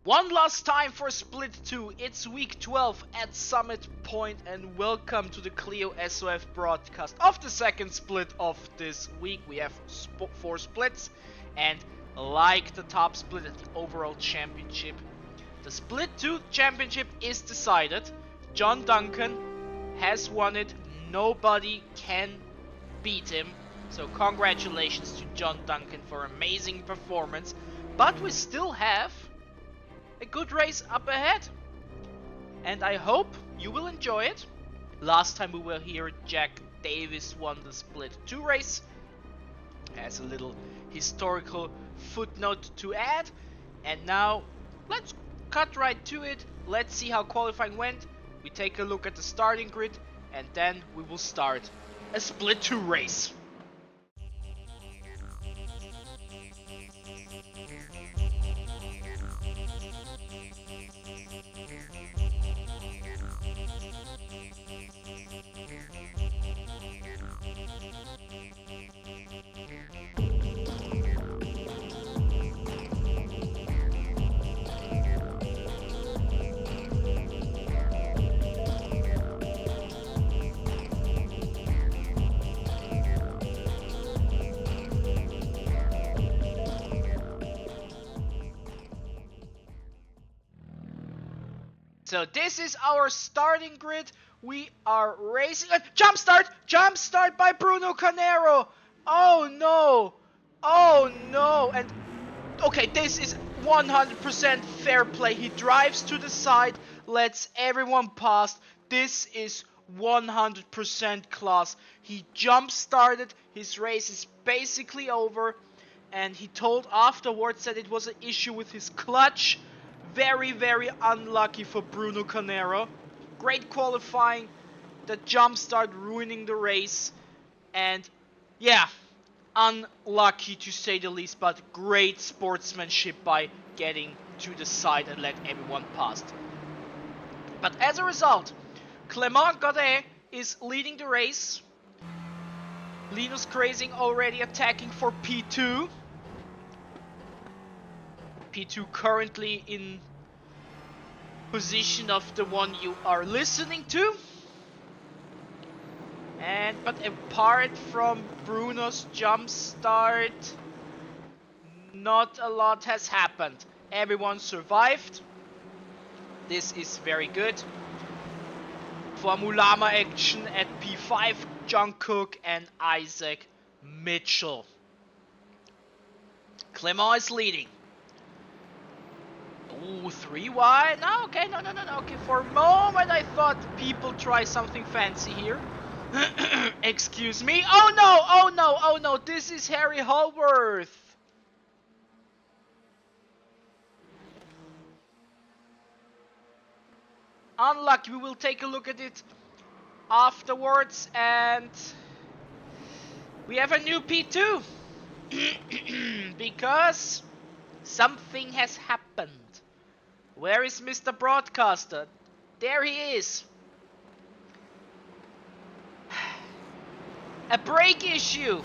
One last time for Split 2, it's week 12 at Summit Point, and welcome to the Clio SoF broadcast of the second split of this week. We have 4 splits, and like the top split at the overall championship, the Split 2 championship is decided. John Duncan has won it, nobody can beat him, so congratulations to John Duncan for amazing performance, but we still have a good race up ahead, and I hope you will enjoy it. Last time we were here, Jack Davies won the Split 2 race. As a little historical footnote to add, and now let's cut right to it. Let's see how qualifying went. We take a look at the starting grid, and then we will start a Split 2 race. So this is our starting grid. We are racing. Jump start by Bruno Canero. Oh no, oh no. And okay, this is 100% fair play. He drives to the side, lets everyone pass. This is 100% class. He jump started. His race is basically over, and he told afterwards that it was an issue with his clutch. Very, very unlucky for Bruno Canero. Great qualifying. The jump start ruining the race. And yeah, unlucky to say the least, but great sportsmanship by getting to the side and let everyone pass. But as a result, Clément Godet is leading the race. Linus Krasing already attacking for P2. P2 currently in position of the one you are listening to. But apart from Bruno's jump start, not a lot has happened. Everyone survived. This is very good. Formulama action at P5, Jungkook and Isaac Mitchell. Clément is leading. Ooh, 3 wide? No, okay, no. Okay, for a moment I thought people try something fancy here. Excuse me. Oh no, this is Harry Hallworth. Unlucky, we will take a look at it afterwards, and we have a new P2. Because something has happened. Where is Mr. Broadcaster? There he is. A brake issue.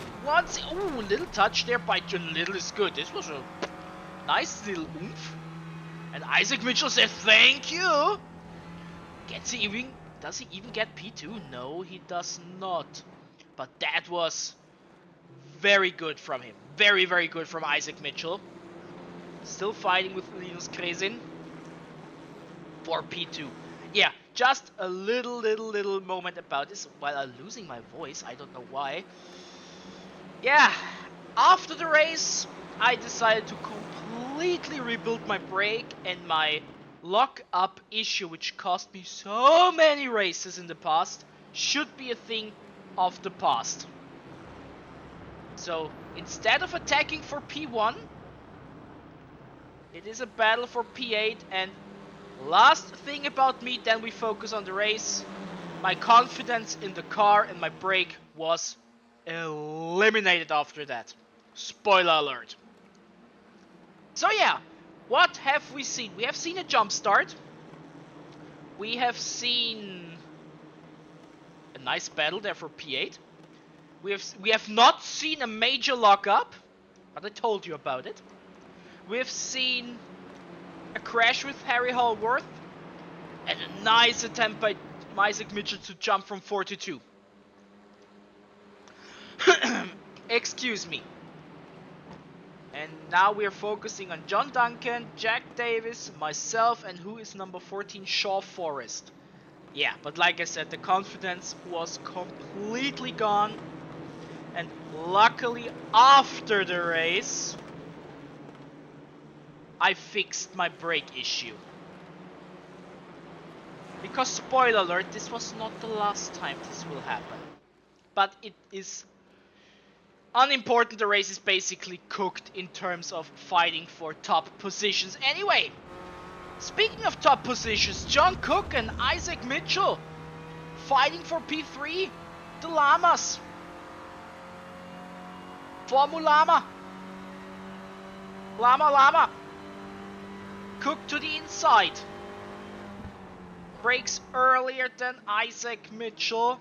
Ooh, little touch there by John Little is good. This was a nice little oomph. And Isaac Mitchell says thank you. Does he even get P2? No, he does not. But that was very good from him. Very, very good from Isaac Mitchell. Still fighting with Linus Krasing for P2. Yeah, just a little moment about this while I'm losing my voice. I don't know why. Yeah, after the race, I decided to completely rebuild my brake and my lock-up issue, which cost me so many races in the past, should be a thing of the past. So, instead of attacking for P1, it is a battle for P8, and last thing about me, then we focus on the race. My confidence in the car and my brake was eliminated after that. Spoiler alert. So yeah, what have we seen? We have seen a jump start. We have seen a nice battle there for P8. We have not seen a major lockup, but I told you about it. We have seen a crash with Harry Hallworth, and a nice attempt by Isaac Mitchell to jump from 4 to 2. Excuse me. And now we're focusing on John Duncan, Jack Davies, myself, and who is number 14, Shaw Forrest. Yeah, but like I said, the confidence was completely gone. And luckily, after the race, I fixed my brake issue. Because, spoiler alert, this was not the last time this will happen. But it is unimportant. The race is basically cooked in terms of fighting for top positions. Anyway, speaking of top positions, John Cook and Isaac Mitchell fighting for P3. The Llamas. Formulama. Llama. Cook to the inside. Brakes earlier than Isaac Mitchell.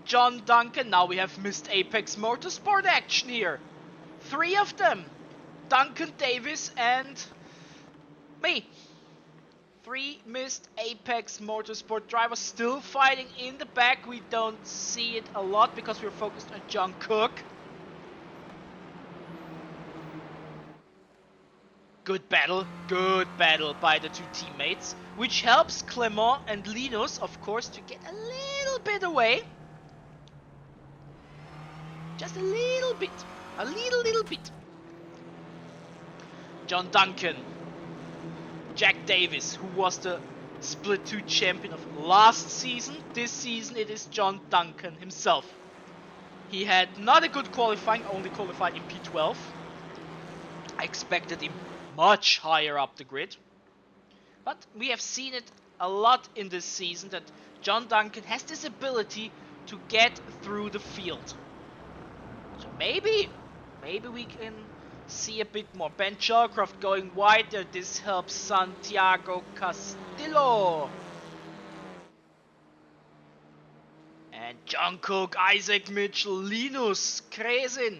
John Duncan. Now we have missed Apex Motorsport action here. 3 of them. Duncan, Davis, and me. 3 missed Apex Motorsport drivers still fighting in the back. We don't see it a lot because we're focused on John Cook. Good battle by the 2 teammates, which helps Clement and Linus, of course, to get a little bit away. Just a little bit. A little bit. John Duncan. Jack Davies, who was the Split 2 champion of last season. This season it is John Duncan himself. He had not a good qualifying, only qualified in P12. I expected him much higher up the grid. But we have seen it a lot in this season that John Duncan has this ability to get through the field. So maybe we can see a bit more. Ben Shawcroft going wider. This helps Santiago Castillo. And John Cook, Isaac Mitchell, Linus Kresin.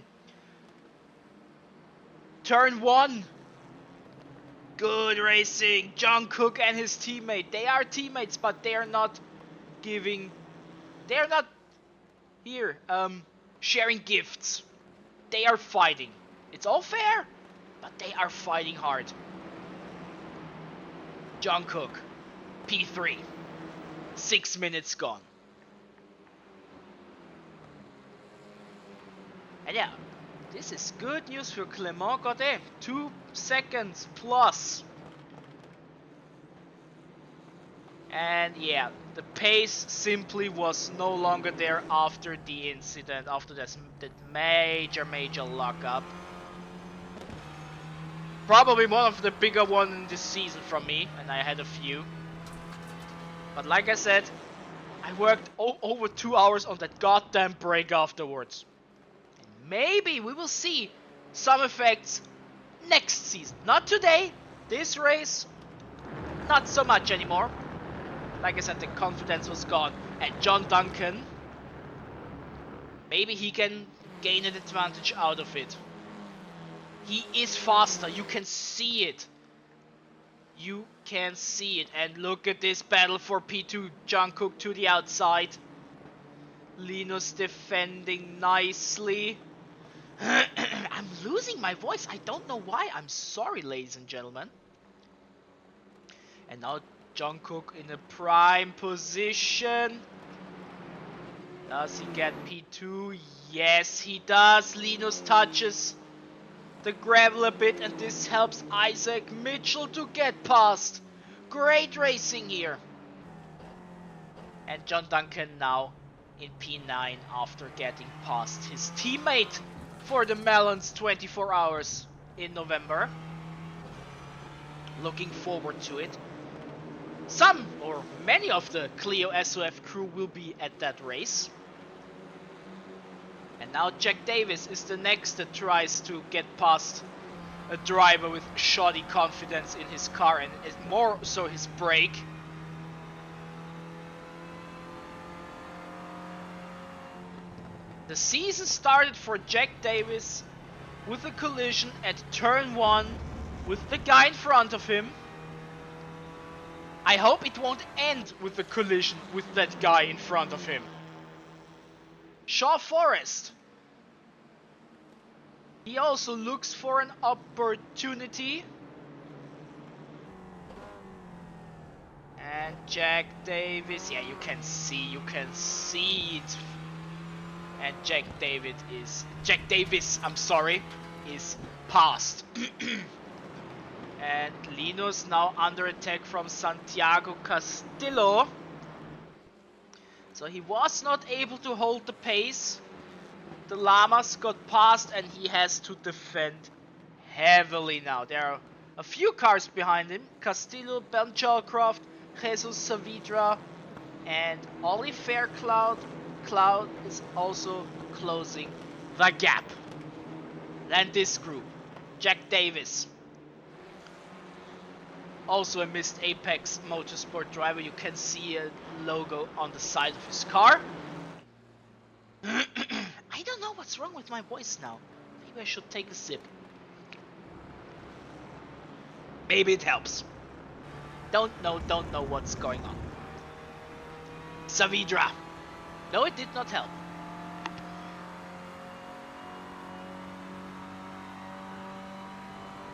Turn 1. Good racing. John Cook and his teammate. They are teammates, but they are not here sharing gifts. They are fighting. It's all fair, but they are fighting hard. John Cook, P3. 6 minutes gone. And yeah, this is good news for Clement Godet. 2 seconds plus. And yeah, the pace simply was no longer there after the incident, after that major lockup. Probably one of the bigger ones in this season from me, and I had a few. But like I said, I worked over 2 hours on that goddamn brake afterwards. And maybe we will see some effects next season. Not today, this race, not so much anymore. Like I said, the confidence was gone. And John Duncan, maybe he can gain an advantage out of it. He is faster, you can see it. You can see it. And look at this battle for P2. John Cook to the outside. Linus defending nicely. I'm losing my voice. I don't know why. I'm sorry, ladies and gentlemen. And now John Cook in a prime position. Does he get P2? Yes, he does. Linus touches the gravel a bit, and this helps Isaac Mitchell to get past. Great racing here. And John Duncan now in P9 after getting past his teammate for the Melons 24 hours in November. Looking forward to it. Some or many of the Clio SoF crew will be at that race. And now Jack Davies is the next that tries to get past a driver with shoddy confidence in his car and more so his brake. The season started for Jack Davies with a collision at turn 1 with the guy in front of him. I hope it won't end with a collision with that guy in front of him. Shaw Forest. He also looks for an opportunity. And Jack Davies, yeah, you can see it. And Jack Davies, I'm sorry, is passed. And Linus now under attack from Santiago Castillo. So he was not able to hold the pace. The Llamas got past and he has to defend heavily now. There are a few cars behind him. Castillo, Ben Chalcroft, Jesus Saavedra, and Ollie Faircloud. Cloud is also closing the gap. Then this group. Jack Davies. Also a missed Apex Motorsport driver. You can see a logo on the side of his car. I don't know what's wrong with my voice now. Maybe I should take a sip. Maybe it helps. Don't know what's going on. Saavedra. No, it did not help.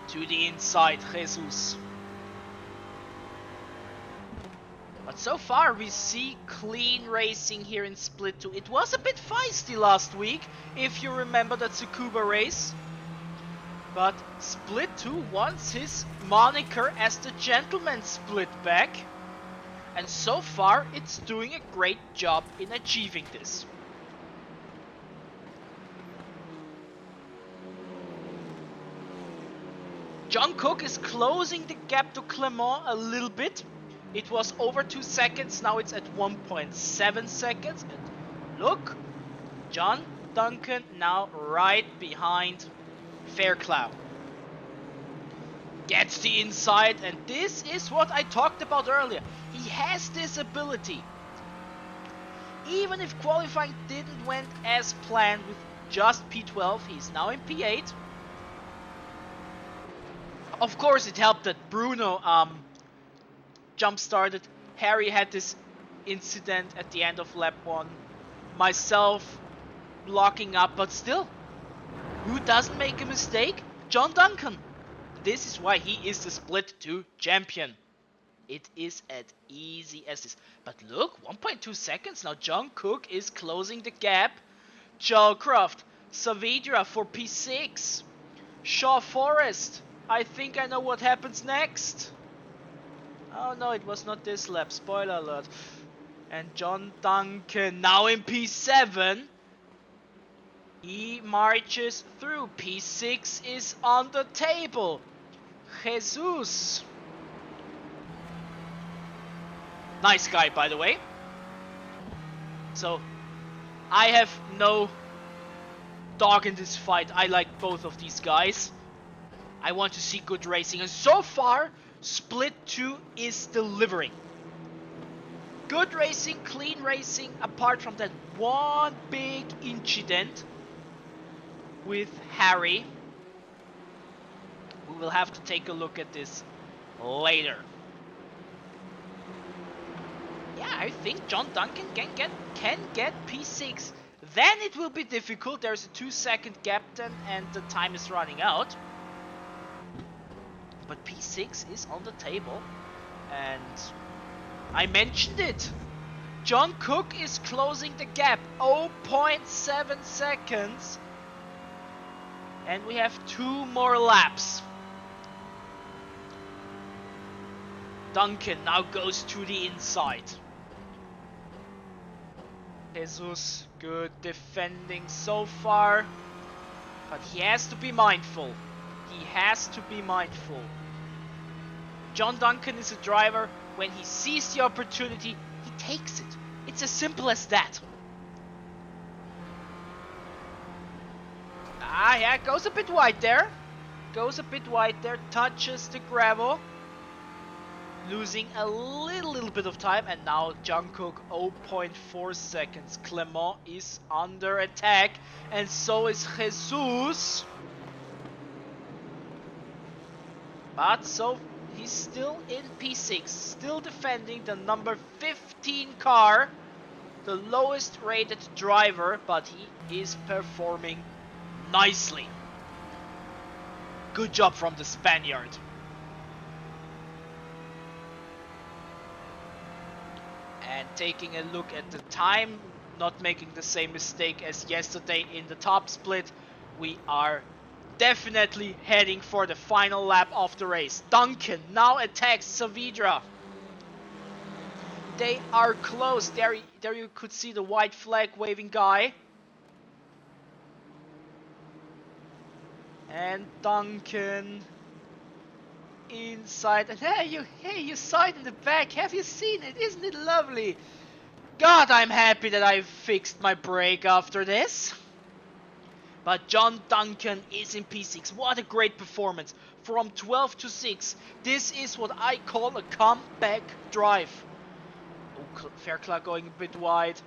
To the inside, Jesus. But so far we see clean racing here in Split 2. It was a bit feisty last week, if you remember that Tsukuba race. But Split 2 wants his moniker as the gentleman split back. And so far it's doing a great job in achieving this. John Cook is closing the gap to Clement a little bit. It was over 2 seconds, now it's at 1.7 seconds. And look, John Duncan now right behind Faircloud. Gets the inside, and this is what I talked about earlier. He has this ability. Even if qualifying didn't went as planned with just P12, he's now in P8. Of course it helped that Bruno jump started. Harry had this incident at the end of lap 1. Myself blocking up, but still, who doesn't make a mistake? John Duncan. This is why he is the Split 2 champion. It is as easy as this. But look, 1.2 seconds now. John Cook is closing the gap. Chalcroft, Saavedra for P6. Shaw Forest. I think I know what happens next. Oh no, it was not this lap. Spoiler alert. And John Duncan now in P7. He marches through. P6 is on the table. Jesus. Nice guy, by the way. So, I have no dog in this fight. I like both of these guys. I want to see good racing. And so far, Split 2 is delivering. Good racing, clean racing, apart from that one big incident with Harry. We will have to take a look at this later. Yeah, I think John Duncan can get P6. Then it will be difficult. There's a 2-second gap then, and the time is running out. But P6 is on the table, and I mentioned it. John Cook is closing the gap, 0.7 seconds, and we have 2 more laps. Duncan now goes to the inside. Jesus, good defending so far, but he has to be mindful. He has to be mindful. John Duncan is a driver, when he sees the opportunity, he takes it. It's as simple as that. Ah, yeah, goes a bit wide there. Goes a bit wide there, touches the gravel. Losing a little bit of time, and now John Cook 0.4 seconds. Clement is under attack, and so is Jesus. But so He's still in P6, still defending the number 15 car, the lowest rated driver, but he is performing nicely. Good job from the Spaniard. And taking a look at the time, not making the same mistake as yesterday in the top split, we are definitely heading for the final lap of the race. Duncan now attacks Saavedra. They are close. There you could see the white flag waving guy. And Duncan inside. And hey, you saw it in the back. Have you seen it? Isn't it lovely? God, I'm happy that I fixed my brake after this. But John Duncan is in P6. What a great performance. From 12 to 6. This is what I call a comeback drive. Oh, Fairclough going a bit wide.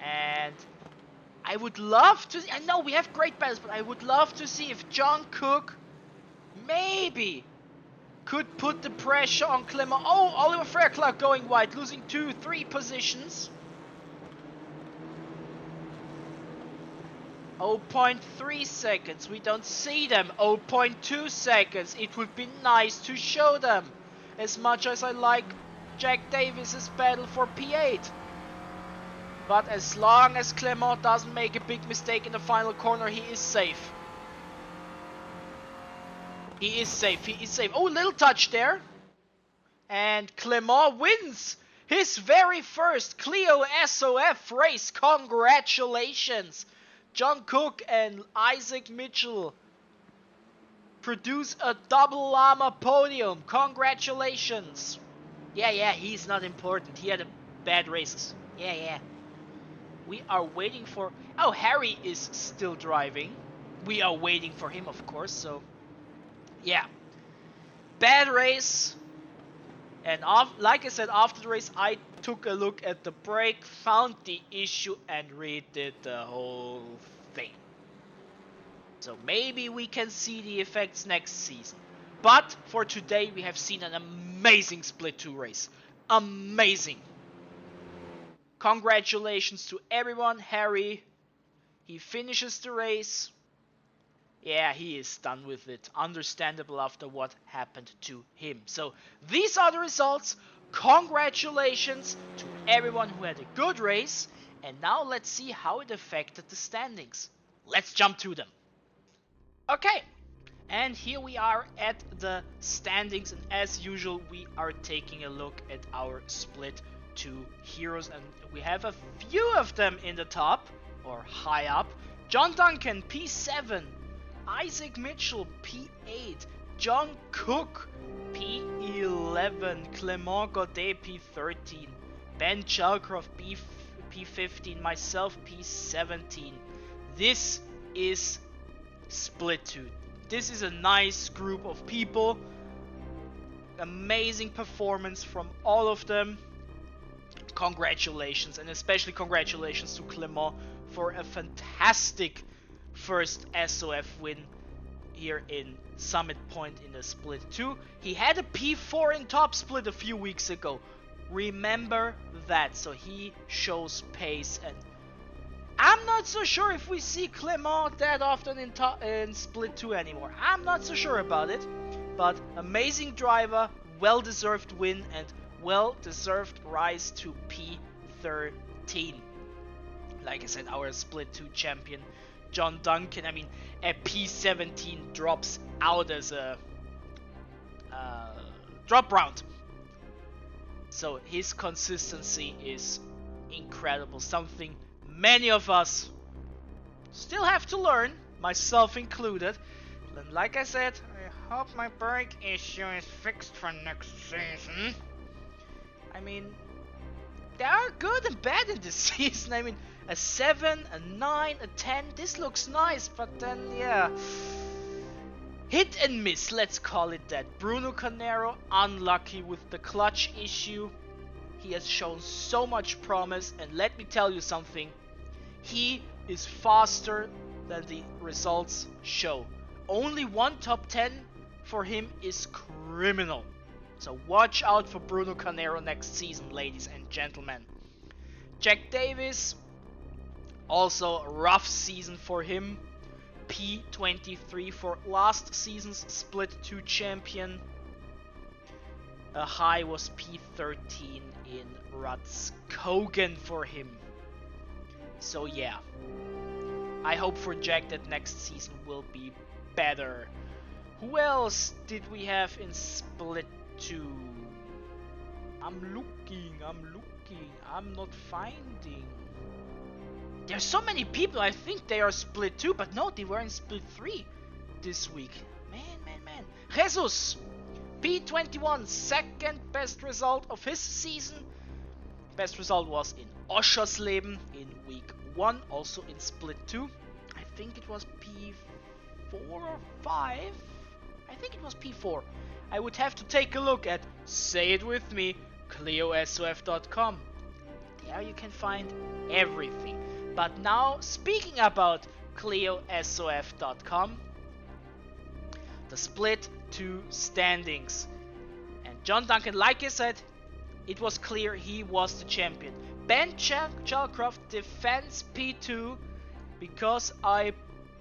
And I would love to... I know we have great battles, but I would love to see if John Cook maybe could put the pressure on Clement. Oh, Oliver Fairclough going wide, losing 2-3 positions. 0.3 seconds, we don't see them. 0.2 seconds, it would be nice to show them. As much as I like Jack Davies' battle for P8. But as long as Clement doesn't make a big mistake in the final corner, he is safe. He is safe, he is safe. Oh, little touch there. And Clement wins his very first Clio SoF race. Congratulations. John Cook and Isaac Mitchell produce a double llama podium. Congratulations. Yeah, he's not important. He had a bad races. Yeah. We are waiting for... Oh, Harry is still driving. We are waiting for him, of course, so... Yeah. Bad race. And like I said, after the race, I took a look at the brake, found the issue, and redid the whole thing. So maybe we can see the effects next season. But for today, we have seen an amazing Split 2 race. Amazing. Congratulations to everyone. Harry, he finishes the race. Yeah, he is done with it. Understandable after what happened to him. So these are the results. Congratulations to everyone who had a good race. And now let's see how it affected the standings. Let's jump to them. Okay, and here we are at the standings. And as usual, we are taking a look at our Split 2 heroes. And we have a few of them in the top, or high up. John Duncan, P7. Isaac Mitchell, P8. John Cook, P11. Clement Godet, P13. Ben Chalcroft, P15. Myself, P17. This is Split 2. This is a nice group of people. Amazing performance from all of them. Congratulations, and especially congratulations to Clement for a fantastic first SoF win here in Summit Point in the Split 2. He had a P4 in Top Split a few weeks ago. Remember that, so he shows pace, and I'm not so sure if we see Clement that often in Split 2 anymore. I'm not so sure about it, but amazing driver, well-deserved win, and well-deserved rise to P13. Like I said, our Split 2 champion, John Duncan, I mean, a P17 drops out as a drop round. So his consistency is incredible, something many of us still have to learn, myself included. And like I said, I hope my brake issue is fixed for next season. I mean, there are good and bad in this season. I mean, a 7, a 9, a 10, this looks nice, but then, yeah, hit and miss, let's call it that. Bruno Canero, unlucky with the clutch issue. He has shown so much promise, and let me tell you something, he is faster than the results show. Only one top 10 for him is criminal. So watch out for Bruno Canero next season, ladies and gentlemen. Jack Davies, also a rough season for him. P23 for last season's Split 2 champion. A high was P13 in Ratskogen for him. So yeah, I hope for Jack that next season will be better. Who else did we have in Split 2? I'm looking, I'm not finding. There's so many people, I think they are Split 2, but no, they were in Split 3 this week. Man. Jesus! P21, second best result of his season. Best result was in Oschersleben in week 1, also in Split 2. I think it was P4 or 5? I think it was P4. I would have to take a look at, say it with me, ClioSoF.com. There you can find everything. But now, speaking about ClioSoF.com, the Split 2 standings. And John Duncan, like I said, it was clear he was the champion. Ben Chalcroft defends P2 because I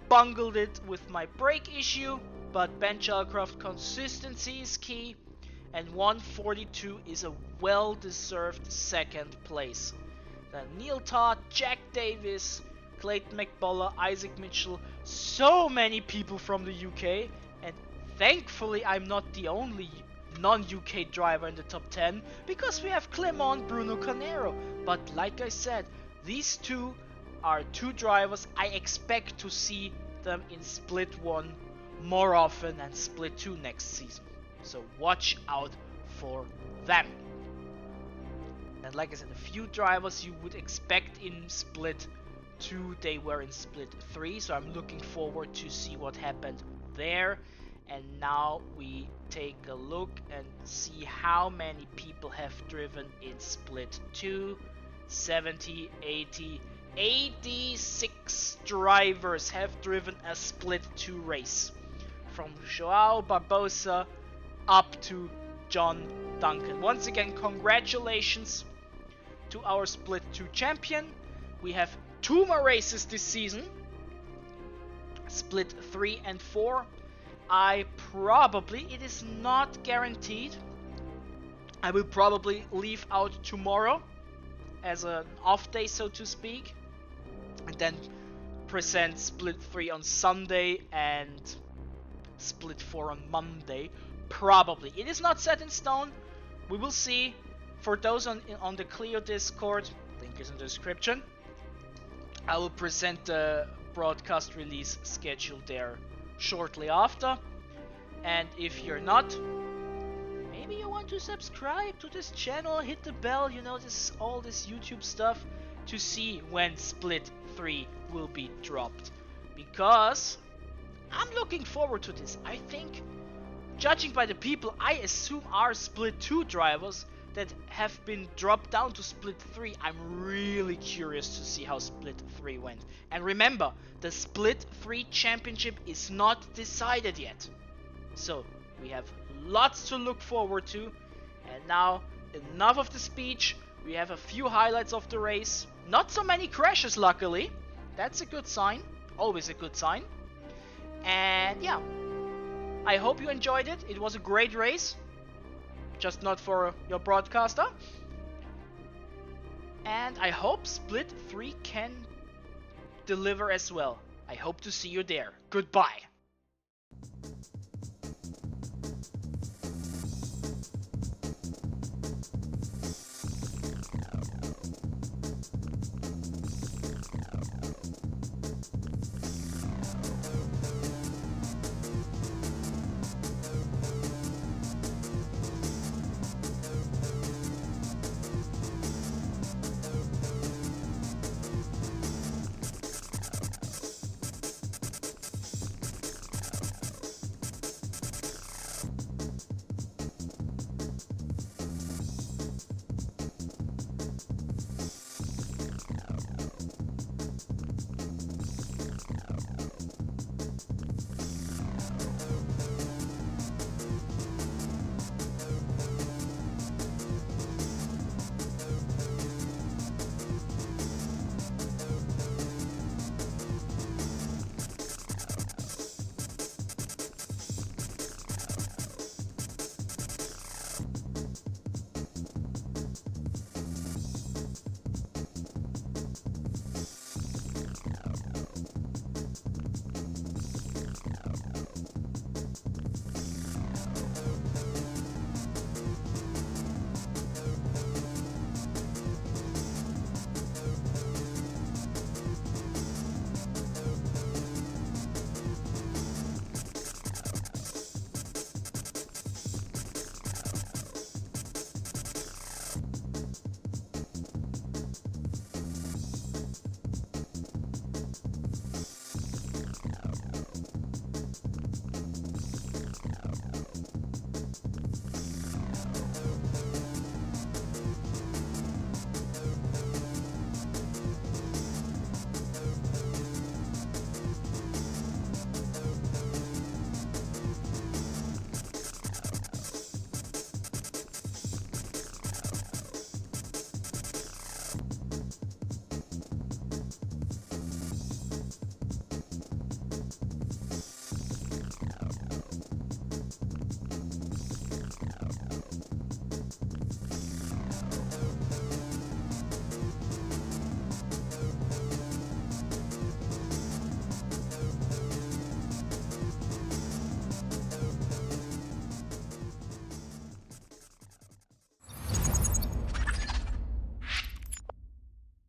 bungled it with my brake issue, but Ben Chalcroft consistency is key, and 142 is a well-deserved second place. Then Neil Todd, Jack Davies, Clayton McBuller, Isaac Mitchell, so many people from the UK, and thankfully I'm not the only non-UK driver in the top 10, because we have Clement, Bruno Canero. But like I said, these two are two drivers I expect to see them in Split 1 more often than Split 2 next season. So watch out for them. And like I said, a few drivers you would expect in Split 2, they were in Split 3, so I'm looking forward to see what happened there. And now we take a look and see how many people have driven in Split 2. 70, 80, 86 drivers have driven a Split 2 race. From Joao Barbosa up to John Duncan. Once again, congratulations to our Split 2 champion. We have 2 more races this season. Split 3 and 4. It is not guaranteed, I will probably leave out tomorrow as an off day, so to speak, and then present Split 3 on Sunday and Split 4 on Monday. Probably. It is not set in stone. We will see. For those on the Clio Discord, link is in the description, I will present the broadcast release schedule there shortly after. And if you're not, maybe you want to subscribe to this channel, hit the bell, you know, all this YouTube stuff, to see when Split 3 will be dropped, because I'm looking forward to this. I think, judging by the people I assume are Split 2 drivers that have been dropped down to Split 3, I'm really curious to see how Split 3 went. And remember, the Split 3 championship is not decided yet. So, we have lots to look forward to. And now, enough of the speech. We have a few highlights of the race. Not so many crashes, luckily. That's a good sign. Always a good sign. And yeah, I hope you enjoyed it. It was a great race. Just not for your broadcaster. And I hope Split 3 can deliver as well. I hope to see you there. Goodbye.